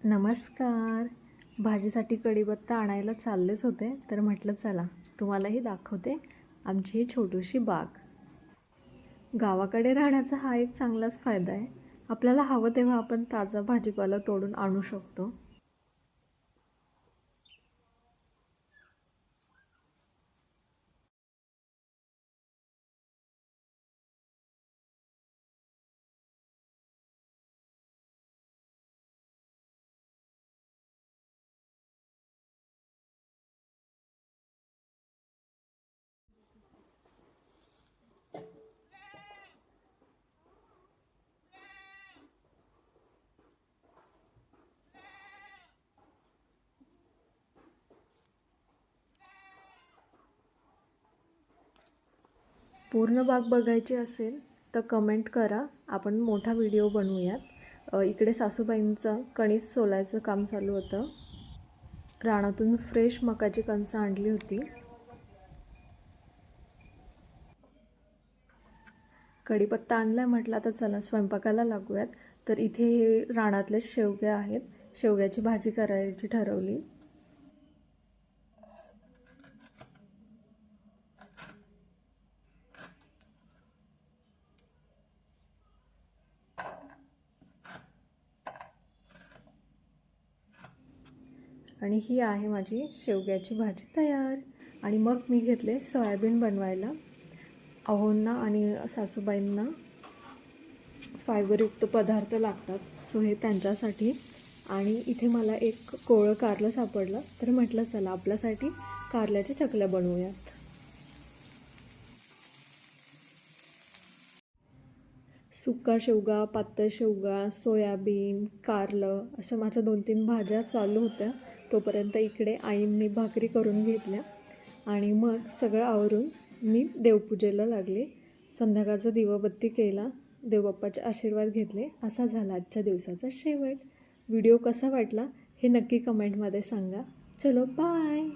नमस्कार. भाजीसाठी कढीपत्ता आणायला चाललेच होते, तर म्हटलं चला तुम्हालाही दाखवते आमची ही छोटीशी बाग. गावाकडे राहण्याचा हा एक चांगलाच फायदा आहे. आपल्याला हवं तेव्हा आपण ताजा भाजीपाला तोडून आणू शकतो. पूर्ण बाग बघायची असेल तर कमेंट करा, आपण मोठा व्हिडिओ बनवूयात. इकडे सासूबाईंचं कणीस सोलायचं काम चालू होतं. रानातून फ्रेश मकाची कणसं आणली होती. कढीपत्ता आणला म्हटलं तर चला स्वयंपाकाला लागूयात. तर इथे हे रानातले शेवगे आहेत, शेवग्याची भाजी करायची ठरवली. आणि ही आहे माझी शेवग्याची भाजी तयार. आणि मग मी घेतले सोयाबीन बनवायला. अहोंना आणि सासूबाईंना फायबरयुक्त पदार्थ लागतात, सो हे त्यांच्यासाठी. आणि इथे मला एक कोवळं कारलं सापडलं, तर म्हटलं चला आपल्यासाठी कारल्याच्या चकल्या बनवूयात. सुका शेवगा, पातळ शेवगा, सोयाबीन, कारलं अशा माझ्या 2-3 भाज्या चालू होत्या. तोपर्यंत इकडे आईंनी भाकरी करून घेतल्या आणि मग सगळं आवरून मी देवपूजेला लागले. संध्याकाळचा दिवाबत्ती केला, देवबाप्पाचे आशीर्वाद घेतले. असा झाला आजच्या दिवसाचा शेवट. व्हिडिओ कसा वाटला हे नक्की कमेंटमध्ये सांगा. चलो बाय.